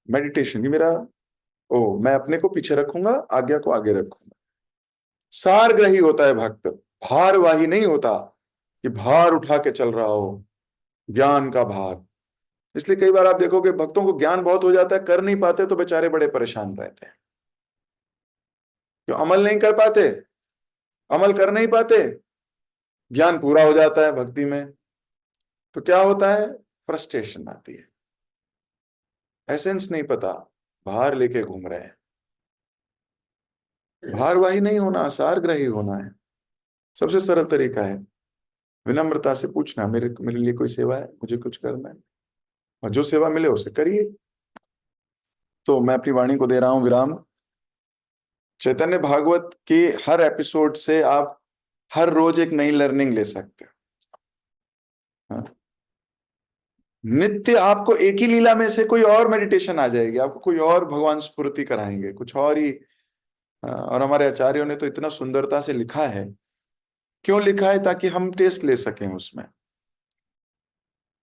मेडिटेशन ये मेरा, ओ मैं अपने को पीछे रखूंगा, आज्ञा को आगे रखूंगा। सारग्रही होता है भक्त, भारवाही नहीं होता कि भार उठा के चल रहा हो, ज्ञान का भार। इसलिए कई बार आप देखोगे भक्तों को ज्ञान बहुत हो जाता है, कर नहीं पाते तो बेचारे बड़े परेशान रहते हैं। क्यों? अमल नहीं कर पाते, अमल कर नहीं पाते, ज्ञान पूरा हो जाता है भक्ति में, तो क्या होता है? फ्रस्ट्रेशन आती है, एसेंस नहीं पता, भार लेके घूम रहे हैं। भारवाही नहीं होना, सारग्राही होना है। सबसे सरल तरीका है विनम्रता से पूछना, मेरे मेरे लिए कोई सेवा है, मुझे कुछ करना है, और जो सेवा मिले उसे करिए। तो मैं अपनी वाणी को दे रहा हूं विराम। चैतन्य भागवत के हर एपिसोड से आप हर रोज एक नई लर्निंग ले सकते हो। हाँ? नित्य आपको एक ही लीला में से कोई और मेडिटेशन आ जाएगी, आपको कोई और भगवान स्फूर्ति कराएंगे, कुछ और ही। और हमारे आचार्यों ने तो इतना सुंदरता से लिखा है। क्यों लिखा है? ताकि हम टेस्ट ले सकें उसमें।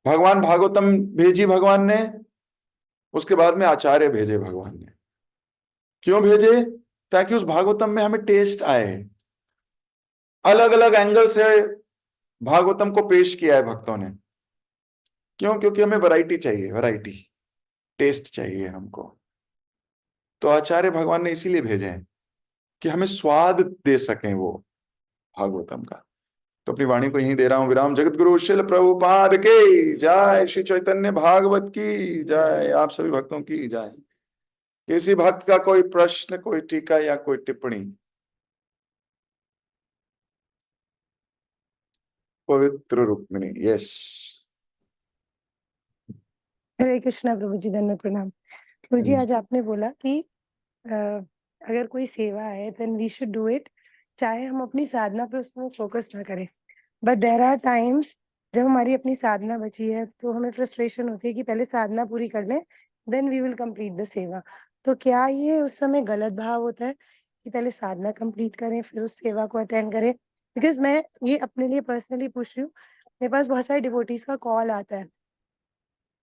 भगवान भागवतम भेजी भगवान ने, उसके बाद में आचार्य भेजे भगवान ने। क्यों भेजे? ताकि उस भागवतम में हमें टेस्ट आए। अलग अलग एंगल से भागवतम को पेश किया है भक्तों ने। क्यों? क्योंकि हमें वैरायटी चाहिए, वैरायटी, टेस्ट चाहिए हमको। तो आचार्य भगवान ने इसीलिए भेजे हैं कि हमें स्वाद दे सकें वो भागवतम का। तो अपनी वाणी को यहीं दे रहा हूं विराम। जगत गुरु शिल प्रभुपाद के जय, श्री चैतन्य भागवत की जय, आप सभी भक्तों की जय। किसी भक्त का कोई प्रश्न, कोई टीका या कोई टिप्पणी? पवित्र रुक्मिणी, यस। हरे कृष्णा प्रभु जी, धन्यवाद, प्रणाम प्रभु जी। आज आपने बोला कि अगर कोई सेवा है then we should do it, चाहे हम अपनी साधना पर उसमें फोकस ना करें। बट देयर आर टाइम्स जब हमारी अपनी साधना बची है तो हमें फ्रस्ट्रेशन होती है कि पहले साधना पूरी कर लें, then we will complete the seva. तो क्या ये उस समय गलत भाव होता है कि पहले साधना कंप्लीट करें फिर उस सेवा को अटेंड करें? बिकॉज मैं ये अपने लिए पर्सनली पूछ रही हूँ, मेरे पास बहुत सारे डिवोटीज का कॉल आता है,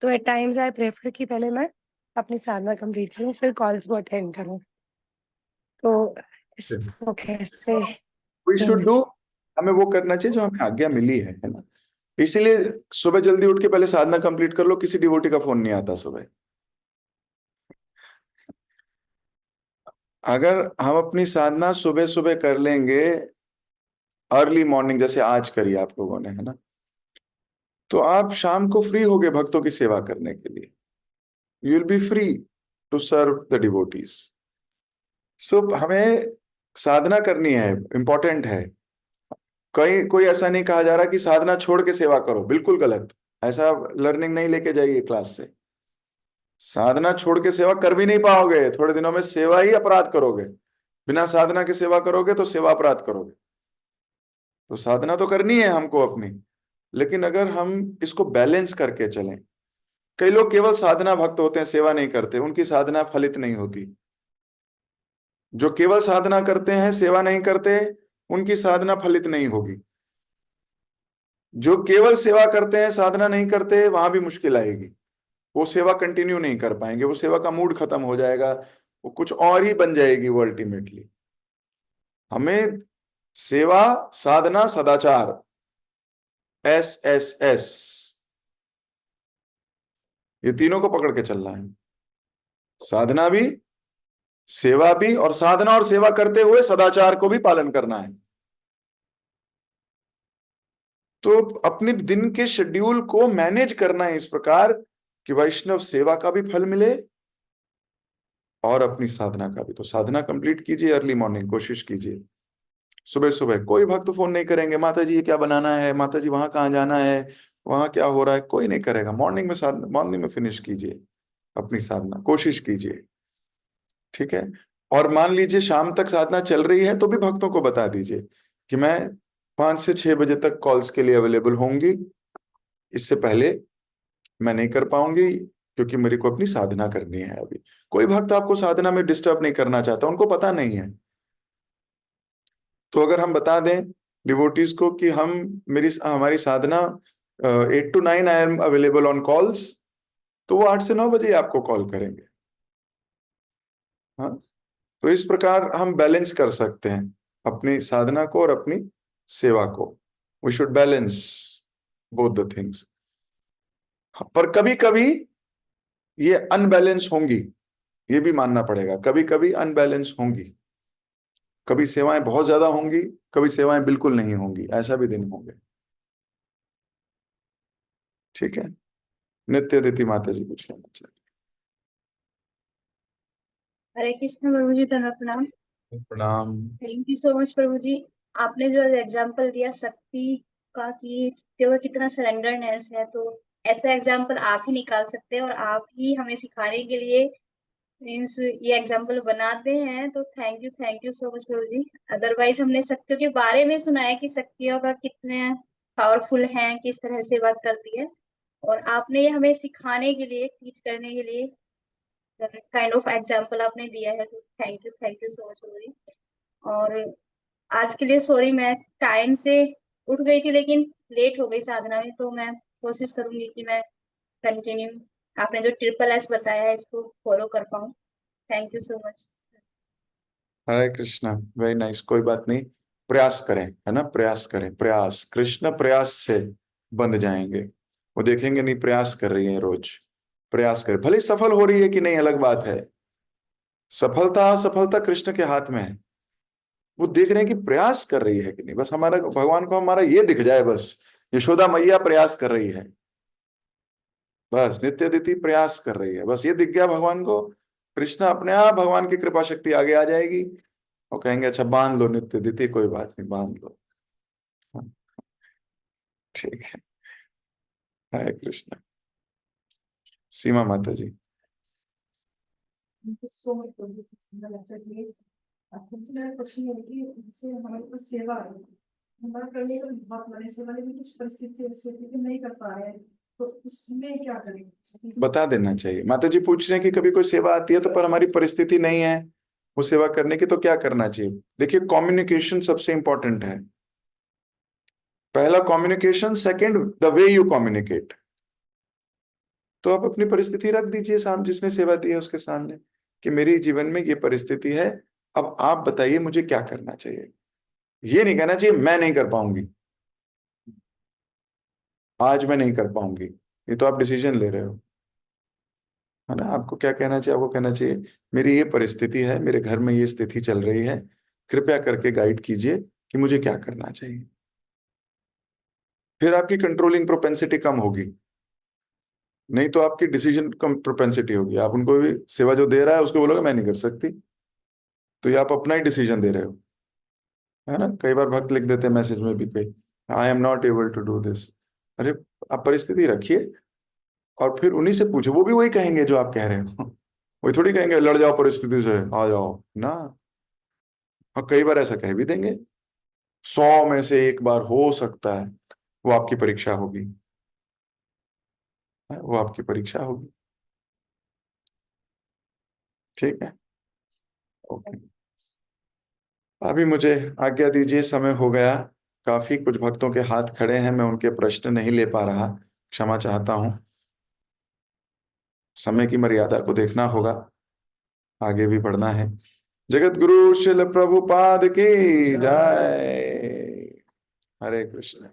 तो एट टाइम्स आई प्रेफर कि पहले मैं अपनी साधना कंप्लीट करूं फिर कॉल्स को अटेंड करूं। तो इसको कैसे वी शुड डू, हमें वो करना चाहिए जो हमें आज्ञा मिली है ना। इसीलिए सुबह जल्दी उठ के पहले साधना कंप्लीट कर लो। किसी डिवोटी का फोन नहीं आता सुबह। अगर हम अपनी साधना सुबह सुबह कर लेंगे, अर्ली मॉर्निंग, जैसे आज करी आप लोगों ने, है ना, तो आप शाम को फ्री होगे भक्तों की सेवा करने के लिए। You will be free to serve the devotees. So हमें साधना करनी है, इंपॉर्टेंट है। कहीं कोई ऐसा नहीं कहा जा रहा कि साधना छोड़ के सेवा करो, बिल्कुल गलत। ऐसा लर्निंग नहीं लेके जाइए क्लास से। साधना छोड़ के सेवा कर भी नहीं पाओगे, थोड़े दिनों में सेवा ही अपराध करोगे। बिना साधना के सेवा करोगे तो सेवा अपराध करोगे। तो साधना तो करनी है हमको अपनी, लेकिन अगर हम इसको बैलेंस करके चलें। कई लोग केवल साधना भक्त होते हैं, सेवा नहीं करते, उनकी साधना फलित नहीं होती। जो केवल साधना करते हैं, सेवा नहीं करते, उनकी साधना फलित नहीं होगी। जो केवल सेवा करते हैं, साधना नहीं करते, वहां भी मुश्किल आएगी। वो सेवा कंटिन्यू नहीं कर पाएंगे, वो सेवा का मूड खत्म हो जाएगा, वो कुछ और ही बन जाएगी वो अल्टीमेटली। हमें सेवा, साधना, सदाचार, SSS, ये तीनों को पकड़ के चलना है। साधना भी, सेवा भी, और साधना और सेवा करते हुए सदाचार को भी पालन करना है। तो अपने दिन के शेड्यूल को मैनेज करना है इस प्रकार कि वैष्णव सेवा का भी फल मिले और अपनी साधना का भी। तो साधना कंप्लीट कीजिए, अर्ली मॉर्निंग कोशिश कीजिए। सुबह सुबह कोई भक्त फोन नहीं करेंगे, माता जी ये क्या बनाना है, माता जी वहां कहाँ जाना है, वहां क्या हो रहा है, कोई नहीं करेगा। मॉर्निंग में साधना, मॉर्निंग में फिनिश कीजिए अपनी साधना, कोशिश कीजिए। ठीक है? और मान लीजिए शाम तक साधना चल रही है, तो भी भक्तों को बता दीजिए कि मैं 5 से 6 बजे तक कॉल्स के लिए अवेलेबल होंगी, इससे पहले मैं नहीं कर पाऊंगी, क्योंकि मेरे को अपनी साधना करनी है अभी। कोई भक्त आपको साधना में डिस्टर्ब नहीं करना चाहता, उनको पता नहीं है। तो अगर हम बता दें डिवोटीज को कि हम, हमारी साधना 8 to 9 I am available on calls, तो वो 8 से 9 बजे आपको कॉल करेंगे। हाँ, तो इस प्रकार हम बैलेंस कर सकते हैं अपनी साधना को और अपनी सेवा को। We should balance both the things. पर कभी कभी ये अनबैलेंस होंगी, ये भी मानना पड़ेगा, कभी कभी अनबैलेंस होंगी। कभी सेवाएं बहुत ज्यादा होंगी, कभी सेवाएं बिल्कुल नहीं होंगी, ऐसा भी दिन होंगे। ठीक है। नित्य दिति माता जी कुछ कहना चाहिए। हरे कृष्ण प्रभु जी, धन्यवाद, प्रणाम। प्रणाम। Thank you so much Prabhu जी। आपने जो एग्जाम्पल दिया शक्ति का, कि शक्तियों का कितना सरेंडरनेस है, तो ऐसा एग्जाम्पल आप ही निकाल सकते हैं और आप ही हमें सिखाने के लिए मीन्स ये एग्जाम्पल बनाते हैं। तो thank you so much Prabhu ji. Otherwise हमने शक्तियों के बारे में सुना है कि शक्तियों का कितने पावरफुल हैं, किस तरह से बात करती है, और आपने ये हमें सिखाने के लिए, टीच करने के लिए काइंड ऑफ एग्जाम्पल आपने दिया है। तो thank you so much Prabhu जी। और आज के लिए सॉरी, मैं टाइम से उठ गई थी लेकिन लेट हो गई साधना में, तो मैं कोशिश करूंगी कि मैं कंटिन्यू आपने जो ट्रिपल एस बताया है इसको फॉलो कर पाऊँ। Thank you so much. Hare Krishna, very nice, कोई बात नहीं। प्रयास करें, है ना, प्रयास करें, प्रयास, कृष्ण प्रयास से बंध जाएंगे। वो देखेंगे नहीं, प्रयास कर रही है रोज, प्रयास करें, भले सफल हो रही है कि नहीं अलग बात है। सफलता असफलता कृष्ण के हाथ में है। वो देख रहे हैं कि प्रयास कर रही है कि नहीं, बस हमारा भगवान को हमारा ये दिख जाए बस। यशोदा मैया प्रयास कर रही है, बस नित्य दिति प्रयास कर रही है, बस ये दिख गया भगवान को। कृष्ण अपने आप, भगवान की कृपा शक्ति आगे आ जाएगी। वो कहेंगे अच्छा बांध लो नित्य दिति, कोई बात नहीं, बांध लो। हाँ, ठीक है। हरे कृष्ण। सीमा माता जी। Thank you so much for this सुंदर लेक्चर के लिए। सबसे मेरा क्वेश्चन है कि जैसे हमारे पास सेवा है, हमारा करने का बहुत मन है, सेवा, लेकिन कुछ परिस्थिति ऐसी होती है कि नहीं कर पा रहे हैं, तो उसमें क्या करें? बता देना चाहिए। माता जी पूछ रहे हैं कि कभी कोई सेवा आती है तो पर हमारी परिस्थिति नहीं है वो सेवा करने की, तो क्या करना चाहिए। देखिए, कम्युनिकेशन सबसे इंपॉर्टेंट है। पहला communication, second the way you communicate. तो आप अपनी परिस्थिति रख दीजिए सामने, जिसने सेवा दी है उसके सामने, कि मेरी जीवन में ये परिस्थिति है, अब आप बताइए मुझे क्या करना चाहिए। ये नहीं कहना चाहिए मैं नहीं कर पाऊंगी, आज मैं नहीं कर पाऊंगी, ये तो आप डिसीजन ले रहे हो, है ना। आपको क्या कहना चाहिए, आपको कहना चाहिए मेरी ये परिस्थिति है, मेरे घर में ये स्थिति चल रही है, कृपया करके गाइड कीजिए कि मुझे क्या करना चाहिए। फिर आपकी कंट्रोलिंग प्रोपेंसिटी कम होगी, नहीं तो आपकी डिसीजन कम प्रोपेंसिटी होगी। आप उनको भी सेवा जो दे रहा है उसको बोलोगे मैं नहीं कर सकती, तो ये आप अपना ही डिसीजन दे रहे हो, है ना। कई बार भक्त लिख देते हैं मैसेज में भी पे, I am not able to do this. अरे, आप परिस्थिति रखिए और फिर उन्हीं से पूछो, वो भी वही कहेंगे जो आप कह रहे हो। वही थोड़ी कहेंगे लड़ जाओ परिस्थिति से, आ जाओ ना। और कई बार ऐसा कह भी देंगे, 100 में से 1 बार हो सकता है वो आपकी परीक्षा होगी, वो आपकी परीक्षा होगी। ठीक है, ओके। अभी मुझे आज्ञा दीजिए, समय हो गया काफी। कुछ भक्तों के हाथ खड़े हैं, मैं उनके प्रश्न नहीं ले पा रहा, क्षमा चाहता हूं। समय की मर्यादा को देखना होगा, आगे भी बढ़ना है। जगत गुरु शिल प्रभुपाद की जय। हरे कृष्ण।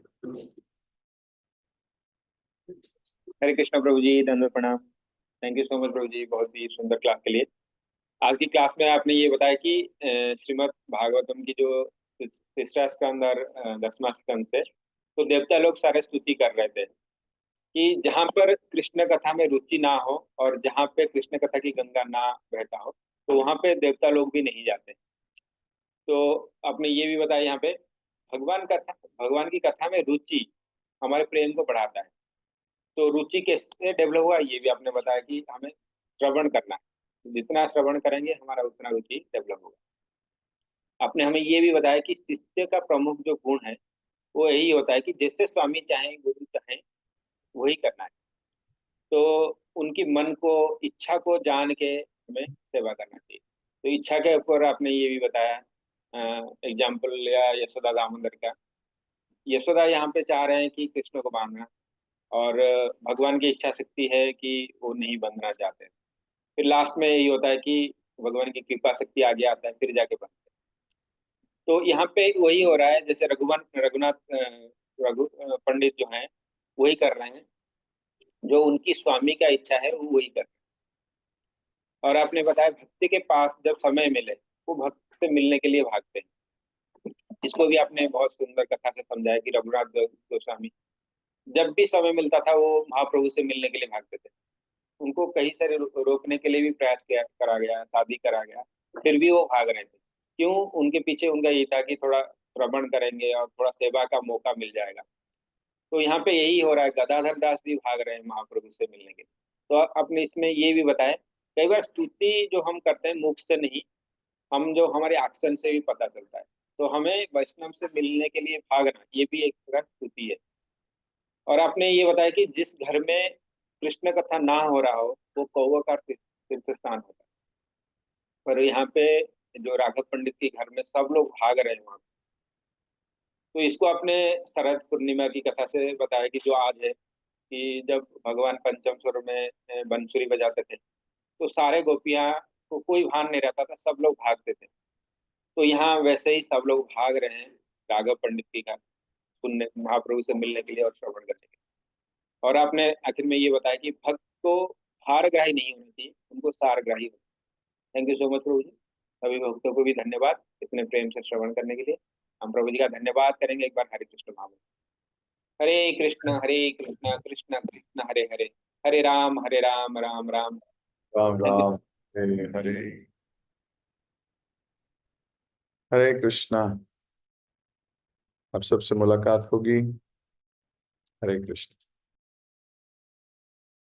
हरे कृष्णा प्रभु जी, धन्यवाद, प्रणाम। Thank you so much Prabhu जी, बहुत ही सुंदर क्लास के लिए। आज की क्लास में आपने ये बताया कि श्रीमद् भागवतम की जो तीसरा स्कंद और 10वां स्कंद से तो देवता लोग सारे स्तुति कर रहे थे कि जहाँ पर कृष्ण कथा में रुचि ना हो और जहाँ पे कृष्ण कथा की गंगा ना बहता हो, तो वहां पे देवता लोग भी नहीं जाते। तो आपने ये भी बताया यहाँ पे भगवान की कथा में रुचि हमारे प्रेम को बढ़ाता है। तो रुचि कैसे डेवलप हुआ ये भी आपने बताया कि हमें श्रवण करना है, जितना श्रवण करेंगे हमारा उतना रुचि डेवलप होगा। आपने हमें ये भी बताया कि शिष्य का प्रमुख जो गुण है वो यही होता है कि जैसे स्वामी चाहें, गुरु चाहें, वही करना है। तो उनकी मन को, इच्छा को जान के हमें सेवा करना चाहिए। तो इच्छा के ऊपर आपने ये भी बताया, एग्जाम्पल लिया यशोदा दामोदर का। यशोदा यहाँ पे चाह रहे हैं कि कृष्ण को मानना, और भगवान की इच्छा शक्ति है कि वो नहीं बनना चाहते। फिर लास्ट में यही होता है कि भगवान की कृपा शक्ति आगे आता है, फिर जाके बनते हैं। तो यहाँ पे वही हो रहा है, जैसे रघुनाथ पंडित जो हैं वही कर रहे हैं। जो उनकी स्वामी का इच्छा है वो वही करते हैं। और आपने बताया भक्ति के पास जब समय मिले वो भक्त से मिलने के लिए भागते हैं। इसको भी आपने बहुत सुंदर कथा से समझाया कि रघुनाथ गोस्वामी जब भी समय मिलता था वो महाप्रभु से मिलने के लिए भागते थे। उनको कई सारे रोकने के लिए भी प्रयास किया करा गया, शादी करा गया, फिर भी वो भाग रहे थे। क्यों? उनके पीछे उनका ये था कि थोड़ा श्रवण करेंगे और थोड़ा सेवा का मौका मिल जाएगा। तो यहाँ पे यही हो रहा है, गदाधर दास भी भाग रहे हैं महाप्रभु से मिलने के लिए। तो आपने इसमें ये भी बताया कई बार स्तुति जो हम करते हैं मुख से नहीं, हम जो हमारे एक्शन से भी पता चलता है। तो हमें वैष्णव से मिलने के लिए भागना ये भी एक तरह स्तुति है। और आपने ये बताया कि जिस घर में कृष्ण कथा ना हो रहा हो वो कौवा का तीर्थ स्थान होता है, पर यहाँ पे जो राघव पंडित के घर में सब लोग भाग रहे हैं वहां। तो इसको आपने शरद पूर्णिमा की कथा से बताया कि जो आज है कि जब भगवान पंचम स्वर में बंसुरी बजाते थे तो सारे गोपियां को कोई भान नहीं रहता था, सब लोग भागते थे। तो यहाँ वैसे ही सब लोग भाग रहे हैं राघव पंडित की का सुनने, महाप्रभु से मिलने के लिए और श्रवण करने के लिए। और आपने आखिर में ये बताया कि भक्त को हारग्राही नहीं होना चाहिए, उनको सारग्राही होना। Thank you so much Prabhu जी। सभी भक्तों को भी धन्यवाद इतने प्रेम से श्रवण करने के लिए। हम प्रभु जी का धन्यवाद करेंगे एक बार हरे कृष्ण महामंत्र। हरे कृष्ण कृष्ण कृष्ण हरे हरे, हरे राम राम राम। Ram thank you. राम हरे हरे, हरे कृष्णा। अब सबसे मुलाकात होगी। हरे कृष्ण।